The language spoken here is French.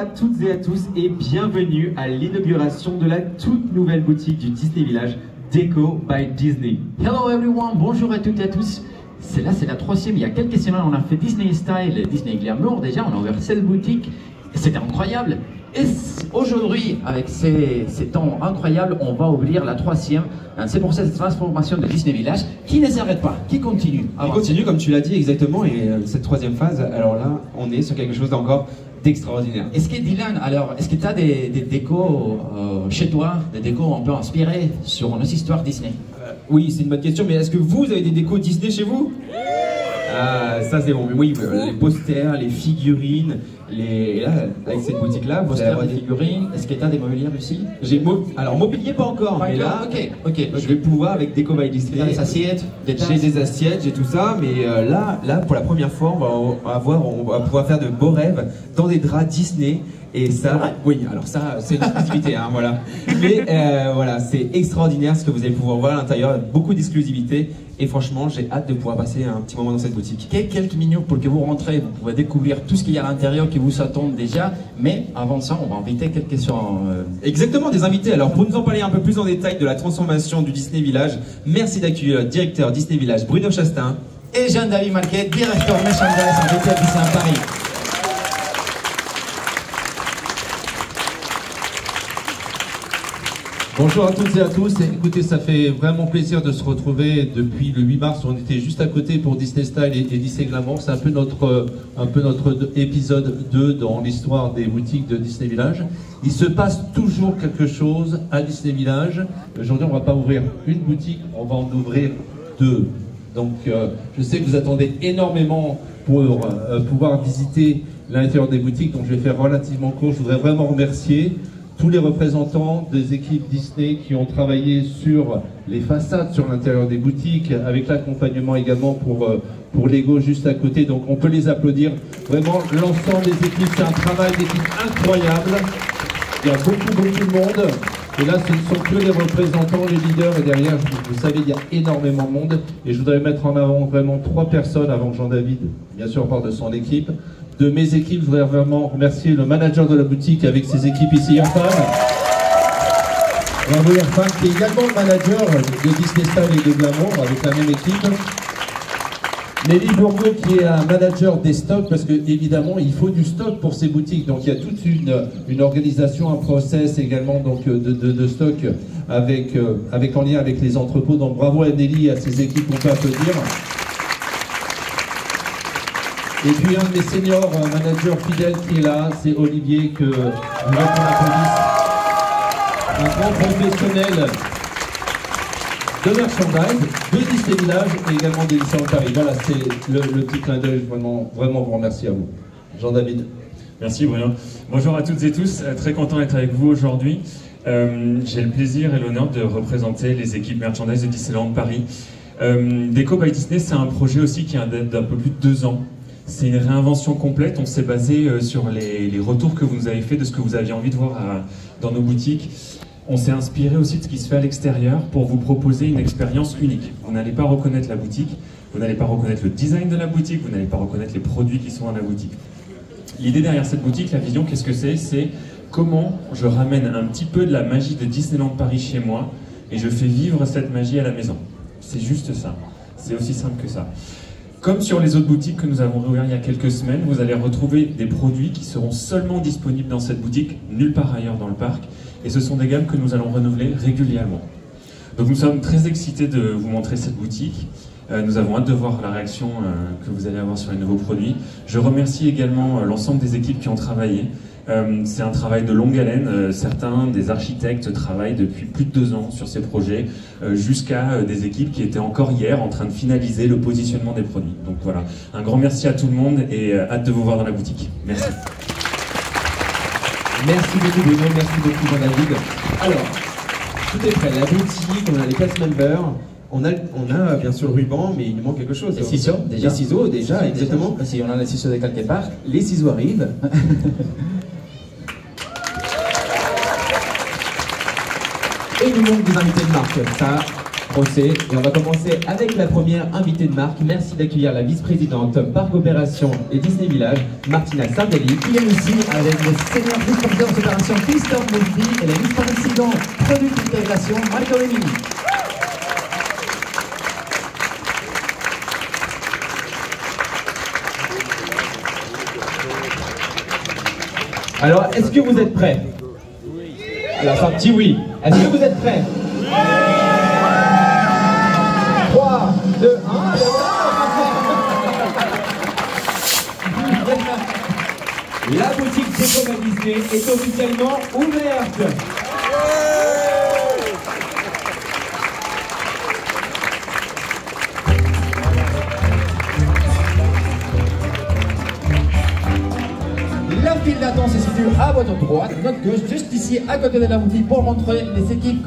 à toutes et à tous et bienvenue à l'inauguration de la toute nouvelle boutique du Disney Village, Deco by Disney. Hello everyone, bonjour à toutes et à tous. C'est la troisième, il y a quelques semaines on a fait Disney Style et Disney Glamour déjà, on a ouvert 16 boutiques, c'était incroyable. Et aujourd'hui, avec ces temps incroyables, on va ouvrir la troisième. C'est pour cette transformation de Disney Village qui ne s'arrête pas, qui continue. Qui continue comme tu l'as dit exactement, et cette troisième phase, alors là, on est sur quelque chose d'encore d'extraordinaire. Est-ce que Dylan, alors, est-ce que tu as des décos chez toi, des décos un peu inspirés sur nos histoires Disney? Oui, c'est une bonne question, mais est-ce que vous avez des décos Disney chez vous? Ça c'est bon, mais oui, les posters, les figurines, là, avec cette boutique-là, vous allez avoir des figurines. Est-ce que tu as des mobiliers aussi? Alors mobilier pas encore, mais là, ok. Je vais pouvoir avec Deco by Disney. Des assiettes, j'ai des assiettes, j'ai tout ça, mais là, pour la première fois, on va pouvoir faire de beaux rêves dans des draps Disney. Et ça, oui, alors ça, c'est une exclusivité, hein, voilà. Mais voilà, c'est extraordinaire ce que vous allez pouvoir voir à l'intérieur, beaucoup d'exclusivité. Et franchement, j'ai hâte de pouvoir passer un petit moment dans cette boutique. Quelques minutes pour que vous rentrez, vous pouvez découvrir tout ce qu'il y a à l'intérieur qui vous attend déjà. Mais avant ça, on va inviter quelques questions. Exactement, des invités. Alors pour nous en parler un peu plus en détail de la transformation du Disney Village, merci d'accueillir le directeur Disney Village, Bruno Chastain. Et Jean-David Marquet, directeur merchandise en retail Disney à Paris. Bonjour à toutes et à tous, écoutez, ça fait vraiment plaisir de se retrouver depuis le 8 mars, on était juste à côté pour Disney Style et Disney Glamour, c'est un peu notre épisode 2 dans l'histoire des boutiques de Disney Village. Il se passe toujours quelque chose à Disney Village. Aujourd'hui on ne va pas ouvrir une boutique, on va en ouvrir 2. Donc je sais que vous attendez énormément pour pouvoir visiter l'intérieur des boutiques, donc je vais faire relativement court. Je voudrais vraiment remercier tous les représentants des équipes Disney qui ont travaillé sur les façades, sur l'intérieur des boutiques, avec l'accompagnement également pour Lego juste à côté. Donc on peut les applaudir. Vraiment, l'ensemble des équipes, c'est un travail d'équipe incroyable. Il y a beaucoup de monde. Et là, ce ne sont que les représentants, les leaders. Et derrière, vous savez, il y a énormément de monde. Et je voudrais mettre en avant vraiment 3 personnes avant que Jean-David, bien sûr, parle de son équipe. De mes équipes, je voudrais vraiment remercier le manager de la boutique avec ses équipes ici, Irfan. Bravo Irfan, qui est également le manager de Disney Style et de Glamour avec la même équipe. Nelly Bourgo qui est un manager des stocks parce que évidemment il faut du stock pour ces boutiques. Donc il y a toute une organisation, un process également donc, de stock avec en lien avec les entrepôts. Donc bravo à Nelly et à ses équipes, on peut applaudir. Et puis un de mes seniors managers fidèles qui est là, c'est Olivier, que vous êtes pour la police. Un grand professionnel de merchandise, de Disney Village et également des Disneyland Paris. Voilà, c'est le petit clin d'œil, vraiment vous remercie à vous. Jean-David. Merci Bruno. Bonjour à toutes et tous, très content d'être avec vous aujourd'hui. J'ai le plaisir et l'honneur de représenter les équipes merchandise de Disneyland Paris. Deco by Disney, c'est un projet aussi qui a d'un peu plus de 2 ans. C'est une réinvention complète, on s'est basé sur les retours que vous nous avez fait de ce que vous aviez envie de voir dans nos boutiques. On s'est inspiré aussi de ce qui se fait à l'extérieur pour vous proposer une expérience unique. Vous n'allez pas reconnaître la boutique, vous n'allez pas reconnaître le design de la boutique, vous n'allez pas reconnaître les produits qui sont dans la boutique. L'idée derrière cette boutique, la vision, qu'est-ce que c'est comment je ramène un petit peu de la magie de Disneyland Paris chez moi et je fais vivre cette magie à la maison. C'est juste ça, c'est aussi simple que ça. Comme sur les autres boutiques que nous avons réouvertes il y a quelques semaines, vous allez retrouver des produits qui seront seulement disponibles dans cette boutique, nulle part ailleurs dans le parc. Et ce sont des gammes que nous allons renouveler régulièrement. Donc nous sommes très excités de vous montrer cette boutique. Nous avons hâte de voir la réaction que vous allez avoir sur les nouveaux produits. Je remercie également l'ensemble des équipes qui ont travaillé. C'est un travail de longue haleine. Certains des architectes travaillent depuis plus de 2 ans sur ces projets, jusqu'à des équipes qui étaient encore hier en train de finaliser le positionnement des produits. Donc voilà, un grand merci à tout le monde et hâte de vous voir dans la boutique. Merci. Merci beaucoup Bruno, merci beaucoup Jean-David. Alors, tout est prêt, la boutique, on a les cast members, on a bien sûr le ruban, mais il nous manque quelque chose. Les ciseaux, déjà. Les ciseaux, déjà, exactement. Si on a les ciseaux de quelque part. Les ciseaux arrivent. Et il nous manque des invités de marque. Ça, procès. Et on va commencer avec la première invitée de marque. Merci d'accueillir la vice-présidente Parc Opération et Disney Village, Martina Sardelli. Qui est aussi avec le senior vice-président d'opération Christophe Multi et le vice-président produit d'intégration Michael Emily. Alors, est-ce que vous êtes prêts? Oui. Alors, c'est un petit oui. Est-ce que vous êtes prêts? Oui. 3, 2, 1, et voilà. La boutique Déco by Disney est officiellement ouverte. La file d'attente se situe à votre droite, notre gauche, juste ici à côté de la boutique pour montrer les équipes.